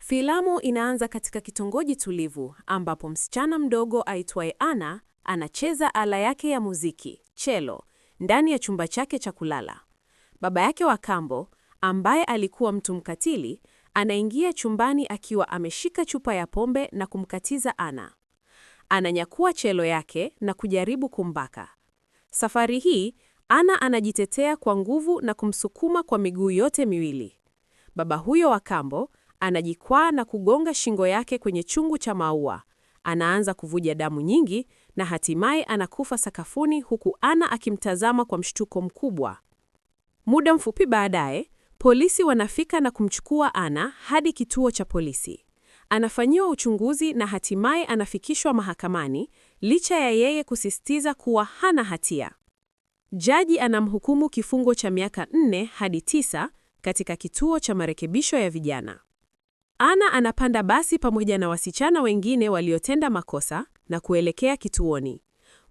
Filamu inaanza katika kitongoji tulivu ambapo msichana mdogo aitwaye Anna anacheza ala yake ya muziki, cello, ndani ya chumba chake cha kulala. Baba yake wa kambo, ambaye alikuwa mtu mkatili, anaingia chumbani akiwa ameshika chupa ya pombe na kumkatiza Anna. Ananyakua cello yake na kujaribu kumbaka. Safari hii, Anna anajitetea kwa nguvu na kumsukuma kwa miguu yote miwili. Baba huyo wa kambo anajikwaa na kugonga shingo yake kwenye chungu cha maua. Anaanza kuvuja damu nyingi na hatimaye anakufa sakafuni huku Anna akimtazama kwa mshtuko mkubwa. Muda mfupi baadaye, polisi wanafika na kumchukua Anna hadi kituo cha polisi. Anafanyiwa uchunguzi na hatimaye anafikishwa mahakamani licha ya yeye kusisitiza kuwa hana hatia. Jaji anamhukumu kifungo cha miaka 4 hadi 9 katika kituo cha marekebisho ya vijana. Anna anapanda basi pamoja na wasichana wengine waliotenda makosa na kuelekea kituoni.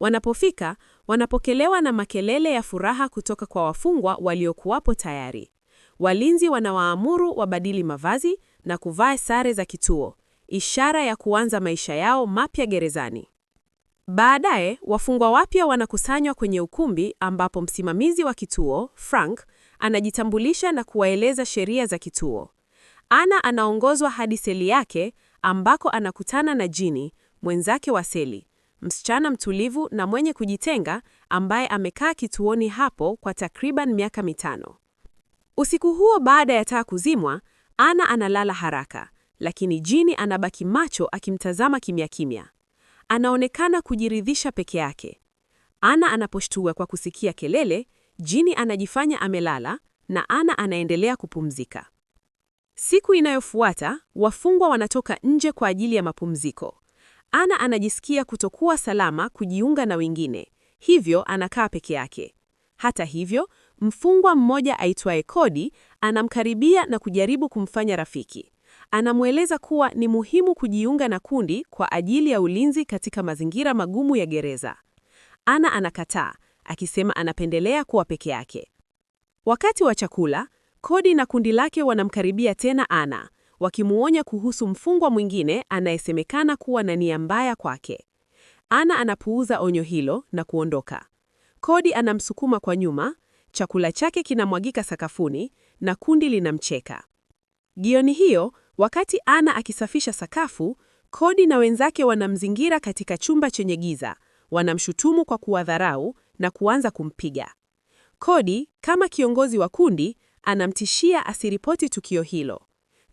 Wanapofika, wanapokelewa na makelele ya furaha kutoka kwa wafungwa waliokuwapo tayari. Walinzi wanawaamuru wabadili mavazi na kuvaa sare za kituo, ishara ya kuanza maisha yao mapya gerezani. Baadaye, wafungwa wapya wanakusanywa kwenye ukumbi ambapo msimamizi wa kituo, Frank, anajitambulisha na kuwaeleza sheria za kituo. Anna anaongozwa hadi seli yake ambako anakutana na Ginny, mwenzake wa seli, msichana mtulivu na mwenye kujitenga ambaye amekaa kituoni hapo kwa takriban miaka 5. Usiku huo baada ya taa kuzimwa, Anna analala haraka, lakini Ginny anabaki macho akimtazama kimya kimya. Anaonekana kujiridhisha peke yake. Anna anaposhtua kwa kusikia kelele, Ginny anajifanya amelala na Anna anaendelea kupumzika. Siku inayofuata, wafungwa wanatoka nje kwa ajili ya mapumziko. Anna anajisikia kutokuwa salama kujiunga na wengine, hivyo anakaa peke yake. Hata hivyo, mfungwa mmoja aitwaye Cody anamkaribia na kujaribu kumfanya rafiki. Anamweleza kuwa ni muhimu kujiunga na kundi kwa ajili ya ulinzi katika mazingira magumu ya gereza. Anna anakataa, akisema anapendelea kuwa peke yake. Wakati wa chakula, Cody na kundi lake wanamkaribia tena Anna, wakimuonya kuhusu mfungwa mwingine anayesemekana kuwa na nia mbaya kwake. Anna anapuuza onyo hilo na kuondoka. Cody anamsukuma kwa nyuma, chakula chake kinamwagika sakafuni na kundi linamcheka. Jioni hiyo, wakati Anna akisafisha sakafu, Cody na wenzake wanamzingira katika chumba chenye giza, wanamshutumu kwa kuwadharau na kuanza kumpiga. Cody, kama kiongozi wa kundi, anamtishia asiripoti tukio hilo.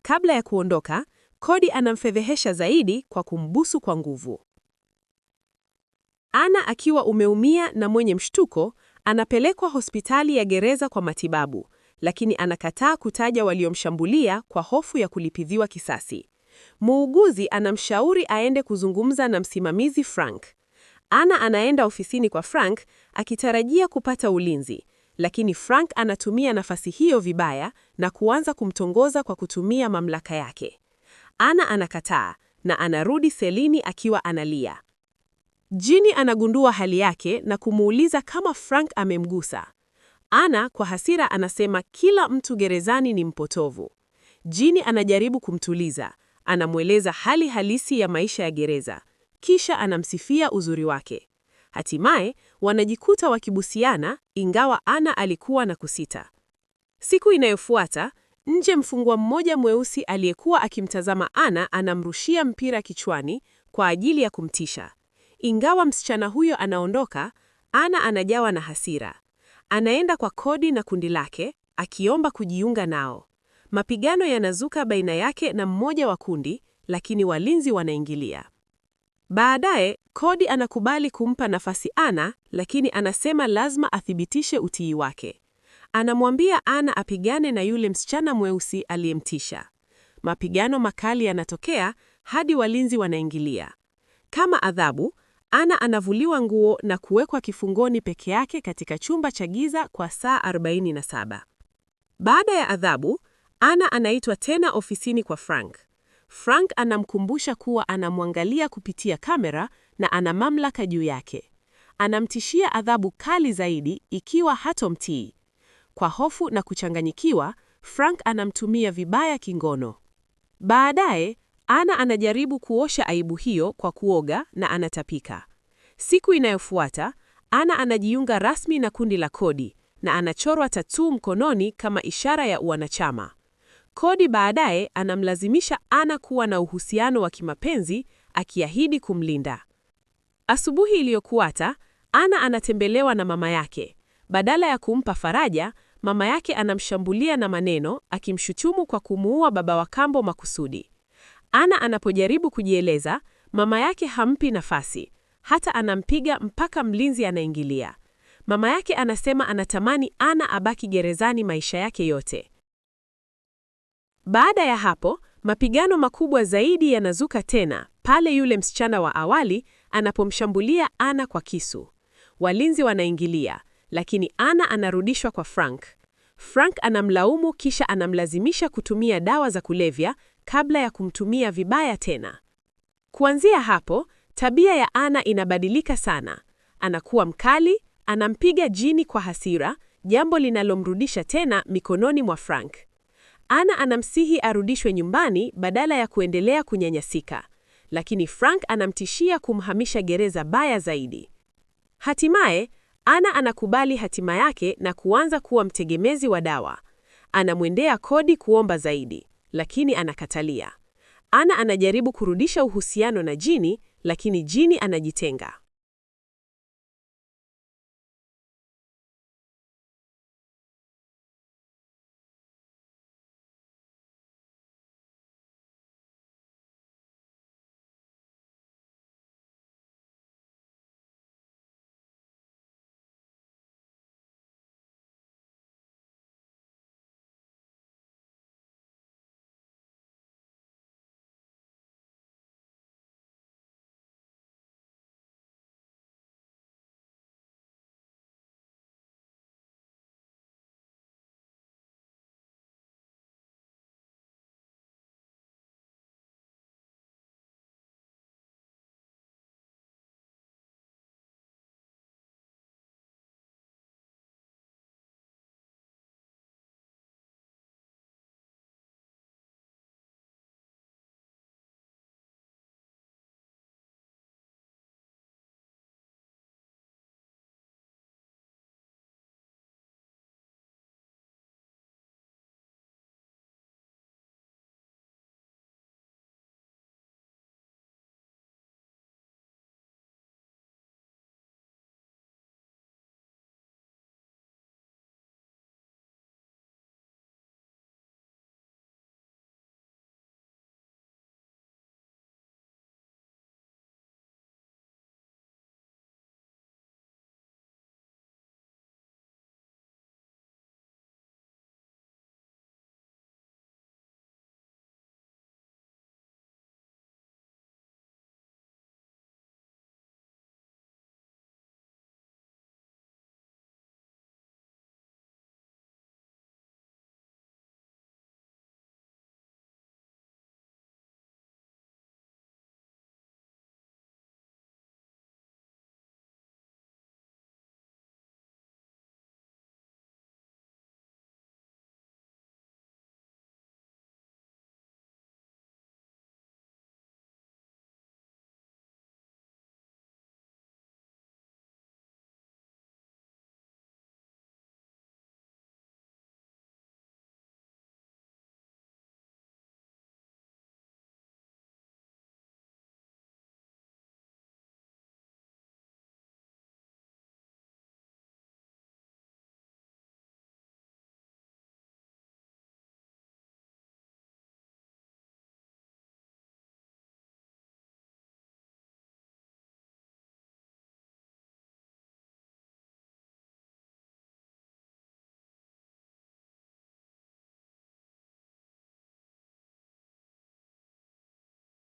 Kabla ya kuondoka, Cody anamfedhehesha zaidi kwa kumbusu kwa nguvu. Anna akiwa umeumia na mwenye mshtuko, anapelekwa hospitali ya gereza kwa matibabu, lakini anakataa kutaja waliomshambulia kwa hofu ya kulipidhiwa kisasi. Muuguzi anamshauri aende kuzungumza na msimamizi Frank. Anna anaenda ofisini kwa Frank akitarajia kupata ulinzi, lakini Frank anatumia nafasi hiyo vibaya na kuanza kumtongoza kwa kutumia mamlaka yake. Anna anakataa na anarudi selini akiwa analia. Ginny anagundua hali yake na kumuuliza kama Frank amemgusa. Anna kwa hasira anasema kila mtu gerezani ni mpotovu. Ginny anajaribu kumtuliza, anamweleza hali halisi ya maisha ya gereza, kisha anamsifia uzuri wake. Hatimaye, wanajikuta wakibusiana ingawa Anna alikuwa na kusita. Siku inayofuata, nje mfungwa mmoja mweusi aliyekuwa akimtazama Anna anamrushia mpira kichwani kwa ajili ya kumtisha. Ingawa msichana huyo anaondoka, Anna anajawa na hasira. Anaenda kwa Cody na kundi lake, akiomba kujiunga nao. Mapigano yanazuka baina yake na mmoja wa kundi, lakini walinzi wanaingilia. Baadaye, Cody anakubali kumpa nafasi Anna, lakini anasema lazima athibitishe utii wake. Anamwambia Anna apigane na yule msichana mweusi aliyemtisha. Mapigano makali yanatokea hadi walinzi wanaingilia. Kama adhabu, Anna anavuliwa nguo na kuwekwa kifungoni peke yake katika chumba cha giza kwa saa 47. Baada ya adhabu, Anna anaitwa tena ofisini kwa Frank. Frank anamkumbusha kuwa anamwangalia kupitia kamera na ana mamlaka juu yake. Anamtishia adhabu kali zaidi ikiwa hatomtii. Kwa hofu na kuchanganyikiwa, Frank anamtumia vibaya kingono. Baadaye, Anna anajaribu kuosha aibu hiyo kwa kuoga na anatapika. Siku inayofuata, Anna anajiunga rasmi na kundi la Cody na anachorwa tattoo mkononi kama ishara ya uanachama. Cody baadaye anamlazimisha Anna kuwa na uhusiano wa kimapenzi, akiahidi kumlinda. Asubuhi iliyofuata, Anna anatembelewa na mama yake. Badala ya kumpa faraja, mama yake anamshambulia na maneno, akimshutumu kwa kumuua baba wa kambo makusudi. Anna anapojaribu kujieleza, mama yake hampi nafasi. Hata anampiga mpaka mlinzi anaingilia. Mama yake anasema anatamani Anna abaki gerezani maisha yake yote. Baada ya hapo, mapigano makubwa zaidi yanazuka tena, pale yule msichana wa awali anapomshambulia Anna kwa kisu. Walinzi wanaingilia, lakini Anna anarudishwa kwa Frank. Frank anamlaumu kisha anamlazimisha kutumia dawa za kulevya kabla ya kumtumia vibaya tena. Kuanzia hapo, tabia ya Anna inabadilika sana. Anakuwa mkali, anampiga Ginny kwa hasira, jambo linalomrudisha tena mikononi mwa Frank. Anna anamsihi arudishwe nyumbani badala ya kuendelea kunyanyasika, lakini Frank anamtishia kumhamisha gereza baya zaidi. Hatimaye, Anna anakubali hatima yake na kuanza kuwa mtegemezi wa dawa. Anamwendea Cody kuomba zaidi, lakini anakatalia. Anna anajaribu kurudisha uhusiano na Ginny, lakini Ginny anajitenga.